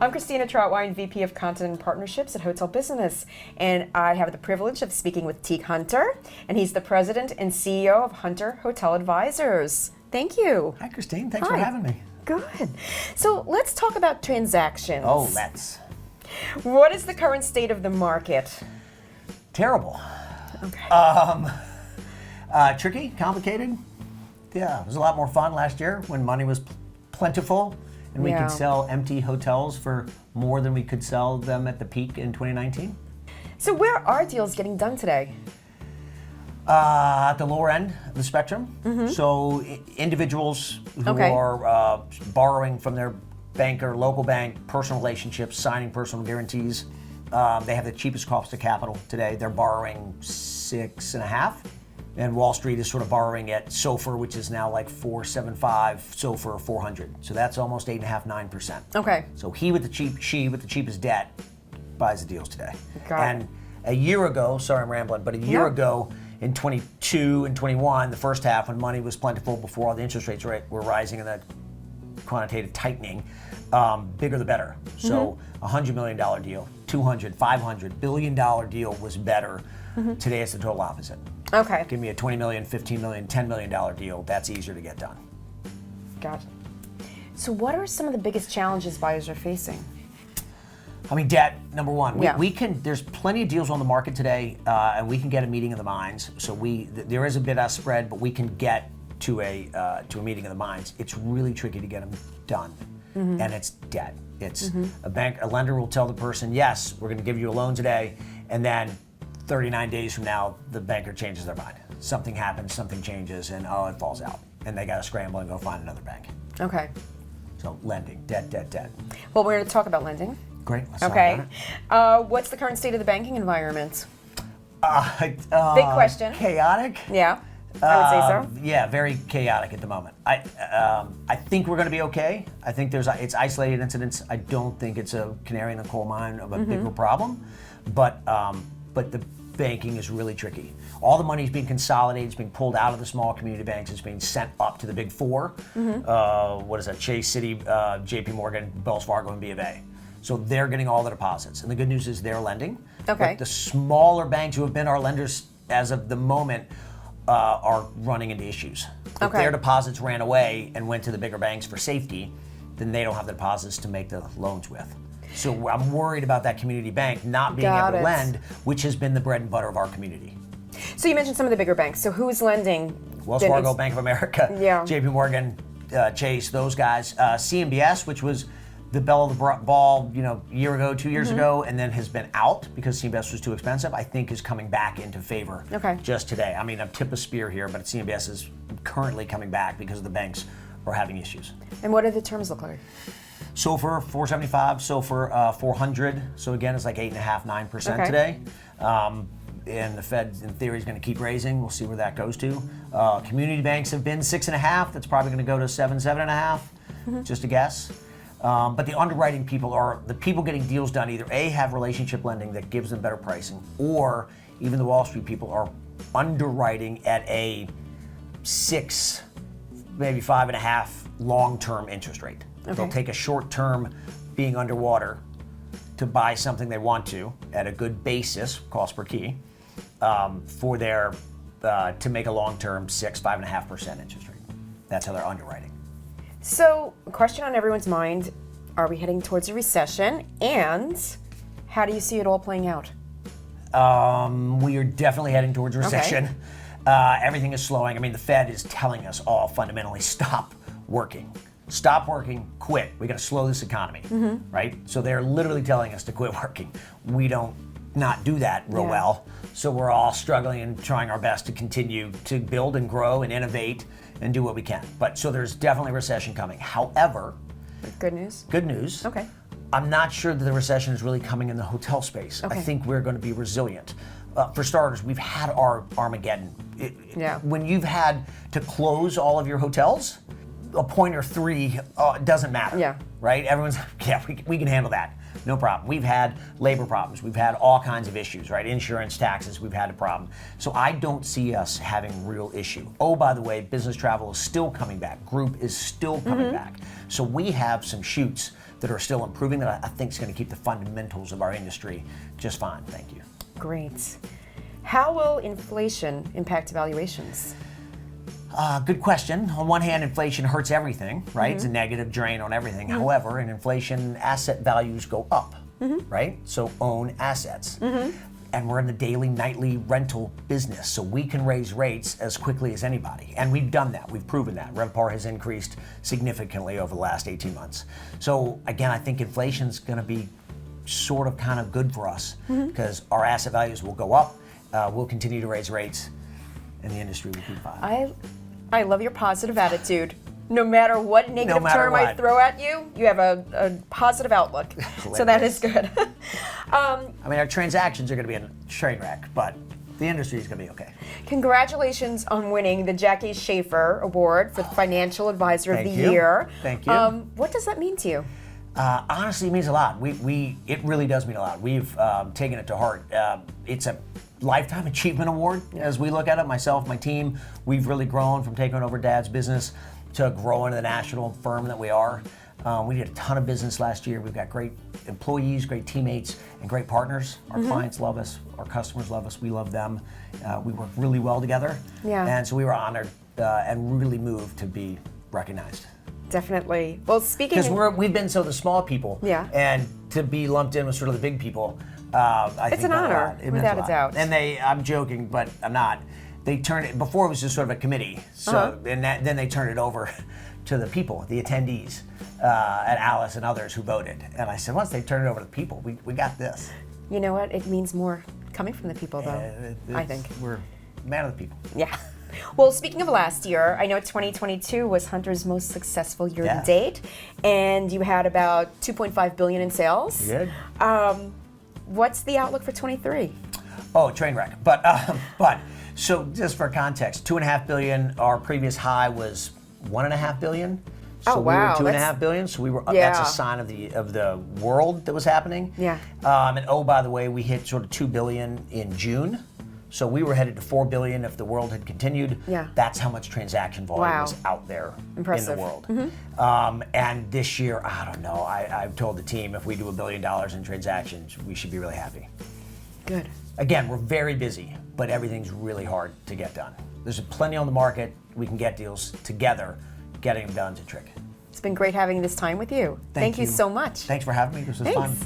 I'm Christina Trauthwein, VP of Content and Partnerships at Hotel Business, and I have the privilege of speaking with Teague Hunter, and he's the president and CEO of Hunter Hotel Advisors. Thank you. Hi, Christine. Thanks for having me. Good. So let's talk about transactions. Oh, let's. What is the current state of the market? Terrible. Okay. Tricky, complicated. Yeah, it was a lot more fun last year when money was plentiful and we could sell empty hotels for more than we could sell them at the peak in 2019. So where are deals getting done today? At the lower end of the spectrum. So individuals who are borrowing from their banker, local bank, personal relationships, signing personal guarantees. They have the cheapest cost of capital today. They're borrowing 6.5%. And Wall Street is sort of borrowing at SOFR, which is now like 4.75, SOFR 400. So that's almost 8.5%, 9%. Okay. So she with the cheapest debt buys the deals today. Got it. A year ago, sorry I'm rambling, but a year ago in 22 and 21, the first half when money was plentiful before all the interest rates were rising and the quantitative tightening, bigger the better. So $100 million deal, $200, $500 billion deal was better. Today it's the total opposite. Okay. Give me a $20 million, $15 million, $10 million deal. That's easier to get done. Got it. So what are some of the biggest challenges buyers are facing? I mean, debt, number one. We can. There's plenty of deals on the market today, and we can get a meeting of the minds. So there is a bid-ask spread, but we can get to a meeting of the minds. It's really tricky to get them done, and it's debt. It's a lender will tell the person, yes, we're going to give you a loan today, and then 39 days from now, the banker changes their mind. Something happens, something changes, and it falls out. And they got to scramble and go find another bank. Okay. So lending, debt. Well, we're going to talk about lending. Great. Let's talk about it. What's the current state of the banking environment? Big question. Chaotic. Yeah, I would say so. Yeah, very chaotic at the moment. I think we're going to be okay. I think it's isolated incidents. I don't think it's a canary in the coal mine of a bigger problem, but the banking is really tricky. All the money is being consolidated, it's being pulled out of the small community banks, it's being sent up to the big four. What is that? Chase, Citi, JP Morgan, Wells Fargo, and B of A. So they're getting all the deposits. And the good news is they're lending. Okay. But the smaller banks who have been our lenders as of the moment are running into issues. If their deposits ran away and went to the bigger banks for safety, then they don't have the deposits to make the loans with. So I'm worried about that community bank not being able to lend, which has been the bread and butter of our community. So you mentioned some of the bigger banks. So who's lending? Wells Fargo, Bank of America, JP Morgan, Chase, those guys. CMBS, which was the bell of the ball, a year ago, 2 years ago, and then has been out because CMBS was too expensive, I think is coming back into favor just today. I mean, I'm tip of spear here, but CMBS is currently coming back because the banks are having issues. And what do the terms look like? SOFR 475, SOFR 400. So again, it's like 8.5%, 9% today. And the Fed, in theory, is going to keep raising. We'll see where that goes to. Community banks have been 6.5. That's probably going to go to 7.5. Just a guess. But the underwriting people are the people getting deals done. Either A, have relationship lending that gives them better pricing, or even the Wall Street people are underwriting at a 6, maybe 5.5 long-term interest rate. They'll take a short-term being underwater to buy something they want to at a good basis, cost per key, for their to make a long-term 5.5% interest rate. That's how they're underwriting. So, a question on everyone's mind: are we heading towards a recession? And how do you see it all playing out? We are definitely heading towards a recession. Everything is slowing. I mean, the Fed is telling us all fundamentally stop working. Stop working, quit. We got to slow this economy, right? So they're literally telling us to quit working. We don't not do that real well. So we're all struggling and trying our best to continue to build and grow and innovate and do what we can. But so there's definitely a recession coming. However, good news. Good news. Okay. I'm not sure that the recession is really coming in the hotel space. I think we're going to be resilient. For starters, we've had our Armageddon. When you've had to close all of your hotels, a point or three doesn't matter, right? Everyone's, we can handle that, no problem. We've had labor problems. We've had all kinds of issues, right? Insurance, taxes, we've had a problem. So I don't see us having real issue. Oh, by the way, business travel is still coming back. Group is still coming back. So we have some shoots that are still improving that I think is going to keep the fundamentals of our industry just fine. Thank you. Great. How will inflation impact valuations? Good question. On one hand, inflation hurts everything, right? It's a negative drain on everything. However, in inflation, asset values go up, right? So own assets. And we're in the daily, nightly rental business, so we can raise rates as quickly as anybody. And we've done that. We've proven that. RevPAR has increased significantly over the last 18 months. So again, I think inflation's going to be sort of kind of good for us because our asset values will go up. We'll continue to raise rates, and the industry will be fine. I love your positive attitude. No matter what negative term I throw at you, you have a positive outlook. So that is good. I mean, our transactions are going to be a train wreck, but the industry is going to be okay. Congratulations on winning the Jackie Shaffer Award for the Financial Advisor of the Year. Thank you. What does that mean to you? Honestly, it means a lot. It really does mean a lot. We've taken it to heart. It's a Lifetime Achievement Award, as we look at it. Myself, my team, we've really grown from taking over Dad's business to growing the national firm that we are. We did a ton of business last year. We've got great employees, great teammates, and great partners. Our clients love us. Our customers love us. We love them. We work really well together. Yeah. And so we were honored and really moved to be recognized. Definitely. Well, speaking because we've been the small people, and to be lumped in with sort of the big people, I think it's an honor, without a doubt. And I'm joking, but I'm not. They turned it, before it was just sort of a committee, so then they turned it over to the people, the attendees, at Alice and others who voted. And I said, once they turn it over to the people, we got this. You know what? It means more coming from the people, though, I think. We're man of the people. Yeah. Well, speaking of last year, I know 2022 was Hunter's most successful year to date, and you had about $2.5 billion in sales. You did. What's the outlook for 23? Oh, train wreck. But so just for context, $2.5 billion. Our previous high was $1.5 billion. So we were $2.5 billion. So we were. That's a sign of the world that was happening. Yeah. And by the way, we hit sort of $2 billion in June. So we were headed to $4 billion if the world had continued. Yeah. That's how much transaction volume was out there in the world. And this year, I don't know. I've told the team if we do $1 billion in transactions, we should be really happy. Good. Again, we're very busy, but everything's really hard to get done. There's plenty on the market. We can get deals together. Getting them done is a trick. It's been great having this time with you. Thank you so much. Thanks for having me. This was fun.